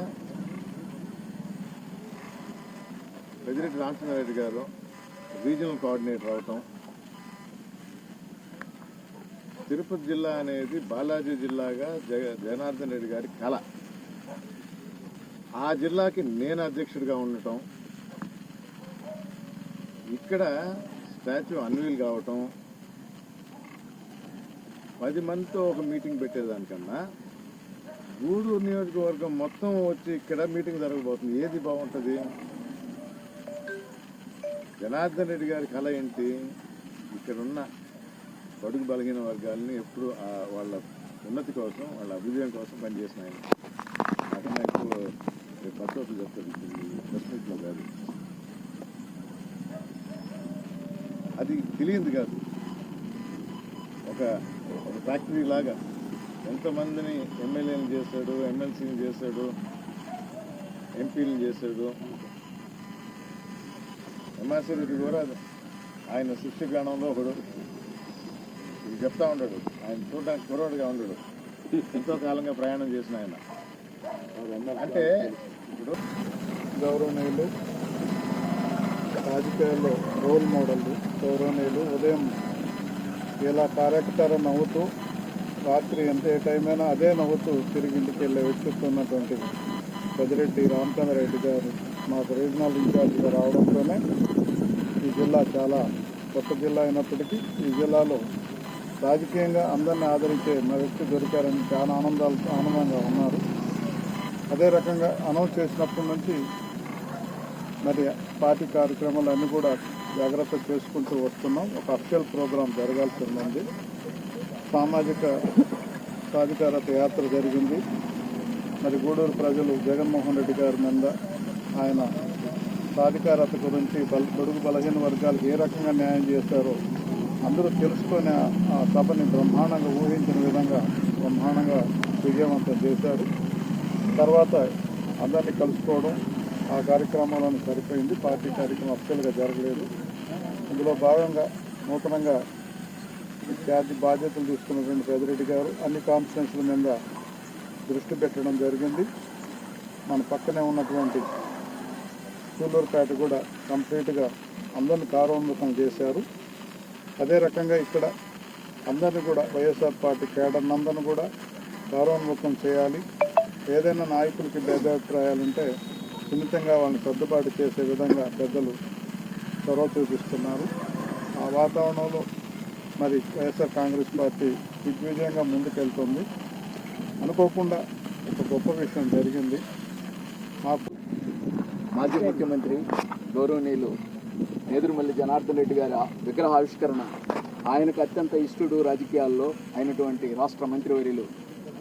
పెద్దిరెడ్డి రామచంద్రారెడ్డి గారు రీజనల్ కోఆర్డినేటర్ అవటం, తిరుపతి జిల్లా అనేది బాలాజీ జిల్లాగా జనార్దన్ రెడ్డి గారి కళ, ఆ జిల్లాకి నేను అధ్యక్షుడిగా ఉండటం, ఇక్కడ స్టాచ్యూ అన్వీల్ కావటం, 10 మందితో ఒక మీటింగ్ పెట్టేదానికన్నా గూడూరు నియోజకవర్గం మొత్తం వచ్చి ఇక్కడ మీటింగ్ జరగబోతుంది. ఏది బాగుంటుంది? జనార్దన్ రెడ్డి గారి కళ ఏంటి? ఇక్కడున్న బడుగు బలహీన వర్గాలని ఎప్పుడు వాళ్ళ ఉన్నతి కోసం, వాళ్ళ అభివృద్ధి కోసం పనిచేసిన ఆయన. నాకన్నా ఎక్కువ పచ్చోట్లు చెప్తారు, ప్రశ్నలో కాదు. అది తెలియదు కాదు. ఒక ఫ్యాక్టరీ లాగా ఎంతమందిని ఎమ్మెల్యేలు చేశాడు, ఎమ్మెల్సీని చేశాడు, ఎంపీలను చేశాడు. ఎంఆర్సీ రెడ్డి కూడా ఆయన శిష్యగణంలో ఒకడు. ఇది చెప్తా ఉంటాడు, ఆయన చూడడానికి కుర్రోడుగా ఉండడు, ఎంతో కాలంగా ప్రయాణం చేసిన ఆయన. అంటే ఇప్పుడు గౌరవనీయులు, రాజకీయాల్లో రోల్ మోడళ్ళు, గౌరవనీయులు ఉదయం ఇలా కార్యకర్త నవ్వుతూ రాత్రి ఎంత ఏ టైం అయినా అదే నవ్వుతూ తిరిగి ఇంటికి వెళ్ళే వ్యక్తిత్వన్నటువంటి పెద్దిరెడ్డి రామచంద్రారెడ్డి గారు మాకు రీజనల్ ఇన్ఛార్జిగా రావడంతోనే ఈ జిల్లా చాలా కొత్త జిల్లా అయినప్పటికీ ఈ జిల్లాలో రాజకీయంగా అందరినీ ఆదరించే మా వ్యక్తి దొరికారని చాలా ఆనందంగా ఉన్నారు. అదే రకంగా అనౌన్స్ చేసినప్పటి నుంచి మరి పార్టీ కార్యక్రమాలు అన్నీ కూడా జాగ్రత్త చేసుకుంటూ వస్తున్నాం. ఒక అఫిషియల్ ప్రోగ్రాం జరగాల్సి ఉంది. సామాజిక సాధికారత యాత్ర జరిగింది. మరి గూడూరు ప్రజలు జగన్మోహన్ రెడ్డి గారి మీద ఆయన సాధికారత గురించి బడుగు బలహీన వర్గాలకు ఏ రకంగా న్యాయం చేశారో అందరూ తెలుసుకొని ఆ సభని బ్రహ్మాండంగా ఊహించిన విధంగా బ్రహ్మాండంగా విజయవంతం చేశారు. తర్వాత అందరినీ కలుసుకోవడం ఆ కార్యక్రమాలను సరిపోయింది. పార్టీ కార్యక్రమం అఫిషియల్గా జరగలేదు. అందులో భాగంగా నూతనంగా ఛార్జీ బాధ్యతలు తీసుకున్నటువంటి పెద్దిరెడ్డి గారు అన్ని కాన్ఫరెన్స్ల మీద దృష్టి పెట్టడం జరిగింది. మన పక్కనే ఉన్నటువంటి సూళ్ళూరుపేట కూడా కంప్లీట్గా అందరిని కారోన్ముఖం చేశారు. అదే రకంగా ఇక్కడ అందరినీ కూడా వైఎస్ఆర్ పార్టీ కేడర్ అందరిని కూడా కారోన్ముఖం చేయాలి. ఏదైనా నాయకులకి భేదాభిప్రాయాలుంటే సున్నితంగా వాళ్ళని సర్దుబాటు చేసే విధంగా పెద్దలు చొరవ చూపిస్తున్నారు. ఆ వాతావరణంలో మరి వైఎస్ఆర్ కాంగ్రెస్ పార్టీ దిగ్విజయంగా ముందుకెళ్తుంది. అనుకోకుండా ఒక గొప్ప విషయం జరిగింది. మాజీ ముఖ్యమంత్రి గౌరవనీయులు నేదురుమల్లి జనార్దన్ రెడ్డి గారి విగ్రహావిష్కరణ, ఆయనకు అత్యంత ఇష్టడు రాజకీయాల్లో అయినటువంటి రాష్ట్ర మంత్రివర్యులు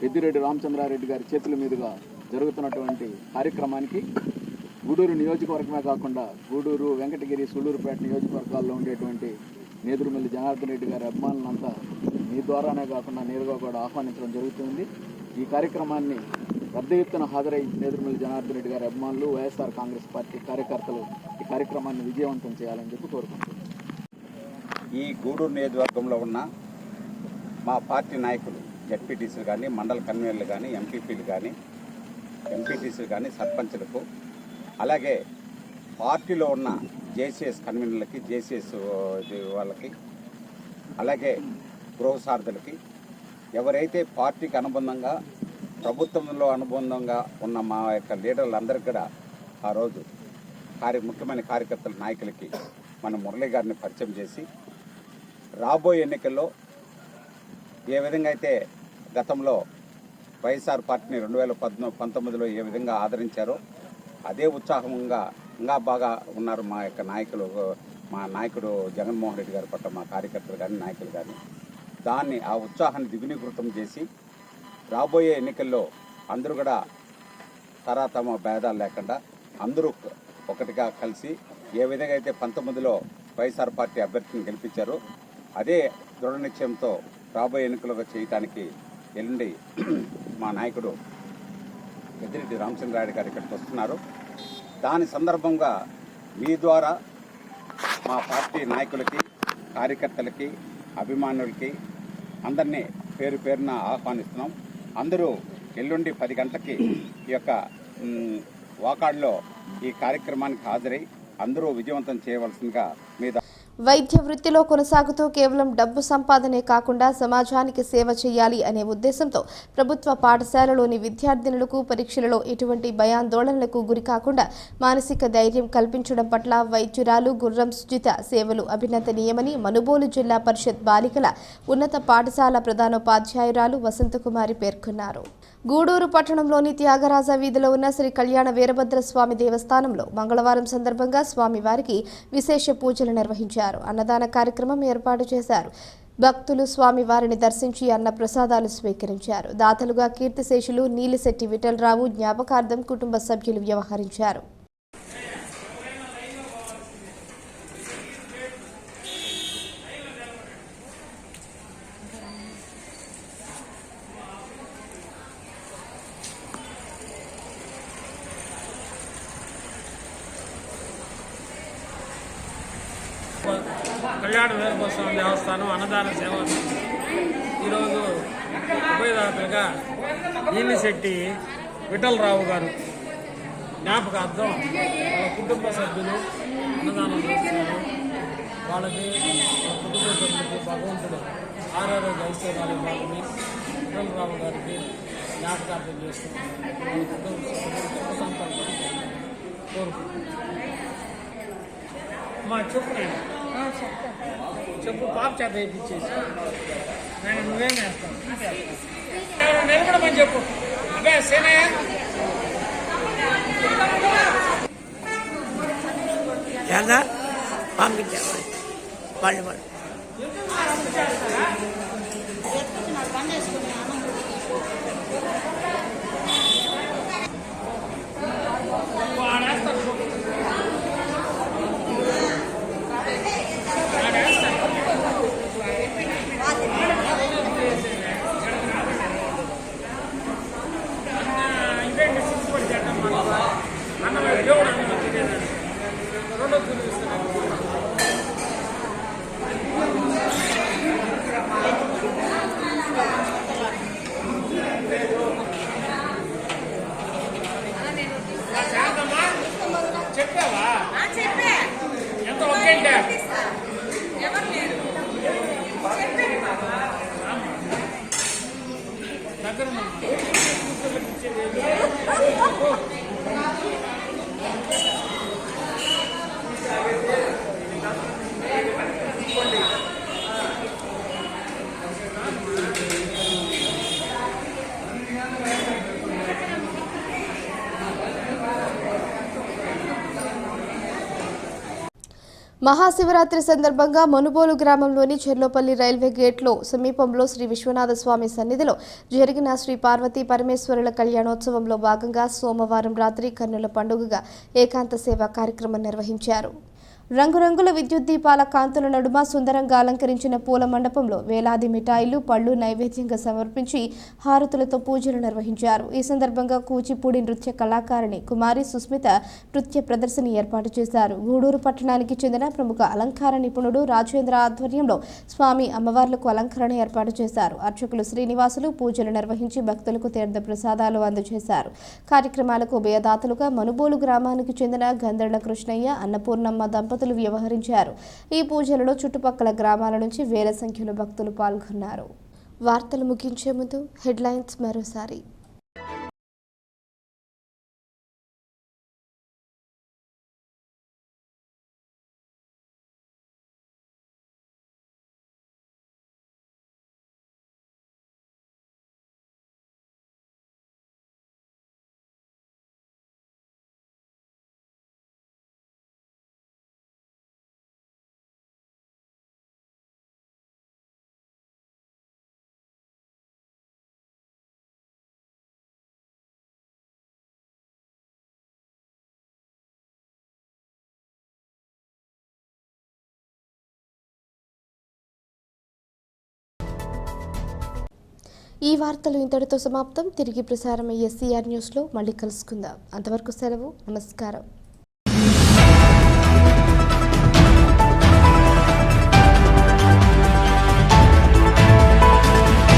పెద్దిరెడ్డి రామచంద్రారెడ్డి గారి చేతుల మీదుగా జరుగుతున్నటువంటి కార్యక్రమానికి గూడూరు నియోజకవర్గమే కాకుండా గూడూరు, వెంకటగిరి, సూళ్ళూరుపేట నియోజకవర్గాల్లో ఉండేటువంటి నేదురుమల్లి జనార్దన్ రెడ్డి గారి అభిమానులంతా మీ ద్వారానే కాకుండా నేరుగా కూడా ఆహ్వానించడం జరుగుతుంది. ఈ కార్యక్రమాన్ని పెద్ద ఎత్తున హాజరై నేదురుమల్లి జనార్దన్ రెడ్డి గారి అభిమానులు, వైఎస్ఆర్ కాంగ్రెస్ పార్టీ కార్యకర్తలు ఈ కార్యక్రమాన్ని విజయవంతం చేయాలని చెప్పి కోరుకుంటున్నాను. ఈ గూడూరు నియోజకవర్గంలో ఉన్న మా పార్టీ నాయకులు, జడ్పీటీసీలు కానీ, మండల కన్వీనర్లు కానీ, ఎంపీపీలు కానీ, ఎంపీటీసీలు కానీ, సర్పంచులకు, అలాగే పార్టీలో ఉన్న జేసీఎస్ కన్వీనర్లకి, జేసీఎస్ వాళ్ళకి, అలాగే గృహసారథులకి, ఎవరైతే పార్టీకి అనుబంధంగా, ప్రభుత్వంలో అనుబంధంగా ఉన్న మా యొక్క లీడర్లందరికీ కూడా ఆ రోజు ముఖ్యమైన కార్యకర్తల నాయకులకి మన మురళీ గారిని పరిచయం చేసి రాబోయే ఎన్నికల్లో ఏ విధంగా అయితే గతంలో వైఎస్ఆర్ పార్టీని 2019లో ఏ విధంగా ఆదరించారో అదే ఉత్సాహంగా ఇంకా బాగా ఉన్నారు మా యొక్క నాయకులు. మా నాయకుడు జగన్మోహన్ రెడ్డి గారి పట్ల మా కార్యకర్తలు కానీ, నాయకులు కానీ దాన్ని ఆ ఉత్సాహాన్ని ద్విగుణీకృతం చేసి రాబోయే ఎన్నికల్లో అందరూ కూడా తమ భేదాలు లేకుండా అందరూ ఒకటిగా కలిసి ఏ విధంగా అయితే 19లో వైఎస్ఆర్ పార్టీ అభ్యర్థిని గెలిపించారో అదే దృఢ నిశ్చయంతో రాబోయే ఎన్నికలుగా చేయడానికి ఎల్లుండి మా నాయకుడు పెద్దిరెడ్డి రామచంద్రారెడ్డి గారు ఇక్కడికి వస్తున్నారు. దాని సందర్భంగా మీ ద్వారా మా పార్టీ నాయకులకి, కార్యకర్తలకి, అభిమానులకి అందరినీ పేరు పేరున ఆహ్వానిస్తున్నాం. అందరూ ఎల్లుండి 10 గంటలకి ఈ యొక్క వాకాడ్లో ఈ కార్యక్రమానికి హాజరై అందరూ విజయవంతం చేయవలసిందిగా మీద వైద్య వృత్తిలో కొనసాగుతూ కేవలం డబ్బు సంపాదనే కాకుండా సమాజానికి సేవ చేయాలి అనే ఉద్దేశంతో ప్రభుత్వ పాఠశాలలోని విద్యార్థినులకు పరీక్షలలో ఎటువంటి భయాందోళనలకు గురి కాకుండా మానసిక ధైర్యం కల్పించడం పట్ల వైద్యురాలు గుర్రం సుజిత సేవలు అభినందనీయమని మనుబోలు జిల్లా పరిషత్ బాలికల ఉన్నత పాఠశాల ప్రధానోపాధ్యాయురాలు వసంతకుమారి పేర్కొన్నారు. గూడూరు పట్టణంలోని త్యాగరాజ వీధిలో ఉన్న శ్రీ కళ్యాణ వీరభద్ర స్వామి దేవస్థానంలో మంగళవారం సందర్భంగా స్వామివారికి విశేష పూజలు నిర్వహించారు. అన్నదాన కార్యక్రమం ఏర్పాటు చేశారు. భక్తులు స్వామివారిని దర్శించి అన్న ప్రసాదాలు స్వీకరించారు. దాతలుగా కీర్తిశేషులు నీలిశెట్టి విఠలరావు జ్ఞాపకార్థం కుటుంబ సభ్యులు వ్యవహరించారు. కళ్యాణ వీరభద్ర స్వామి దేవస్థానం అన్నదాన సేవ ఈరోజు ఉభయదాతలుగా నీలిశెట్టి విఠలరావు గారు జ్ఞాపకార్థం వాళ్ళ కుటుంబ సభ్యులు అన్నదానం చేస్తున్నారు. వాళ్ళకి కుటుంబ సభ్యులకి భగవంతుడు ఆరోగ్య ఐశ్వర్యాలు ఇవ్వాలని విఠలరావు గారికి జ్ఞాపకార్థం చేస్తున్నారు. వాళ్ళ కుటుంబ సభ్యులు సుఖ సంపర్కం కోరుకుంటున్నారు. మా చెప్పు చెప్పు పాప చేత వేయించేసి నేను నువ్వేం వేస్తావు నిలబడమని చెప్పు అబ్బే సేనయ్య ఎంత పంపించారు వాళ్ళు చెప్పావా ఎంత ఓకే దగ్గర మహాశివరాత్రి సందర్భంగా మనుబోలు గ్రామంలోని చెర్లోపల్లి రైల్వే గేట్లో సమీపంలో శ్రీ విశ్వనాథ స్వామి సన్నిధిలో జరిగిన శ్రీ పార్వతీ పరమేశ్వరుల కళ్యాణోత్సవంలో భాగంగా సోమవారం రాత్రి కన్నుల పండుగగా ఏకాంత సేవా కార్యక్రమం నిర్వహించారు. రంగురంగుల విద్యుత్ దీపాల కాంతుల నడుమ సుందరంగా అలంకరించిన పూల మండపంలో వేలాది మిఠాయిలు పళ్లు నైవేద్యంగా సమర్పించి హారతులతో పూజలు నిర్వహించారు. ఈ సందర్భంగా కూచిపూడి నృత్య కళాకారిణి కుమారి సుస్మిత నృత్య ప్రదర్శన ఏర్పాటు చేశారు. గూడూరు పట్టణానికి చెందిన ప్రముఖ అలంకార నిపుణుడు రాజేంద్ర ఆధ్వర్యంలో స్వామి అమ్మవార్లకు అలంకరణ ఏర్పాటు చేశారు. అర్చకులు శ్రీనివాసులు పూజలు నిర్వహించి భక్తులకు తీర్థ ప్రసాదాలు అందజేశారు. కార్యక్రమాలకు ఉభయదాతలుగా మనుబోలు గ్రామానికి చెందిన గంధర్ల కృష్ణయ్య అన్నపూర్ణమ్మ దంపతులు వ్యవహరించారు. ఈ పూజలలో చుట్టుపక్కల గ్రామాల నుంచి వేల సంఖ్యలో భక్తులు పాల్గొన్నారు. వార్తలు ముగించే ముందు హెడ్లైన్స్ మరోసారి. ఈ వార్తలు ఇంతటితో సమాప్తం. తిరిగి ప్రసారమయ్యే సిఆర్ న్యూస్లో మళ్ళీ కలుసుకుందాం. అంతవరకు సెలవు. నమస్కారం.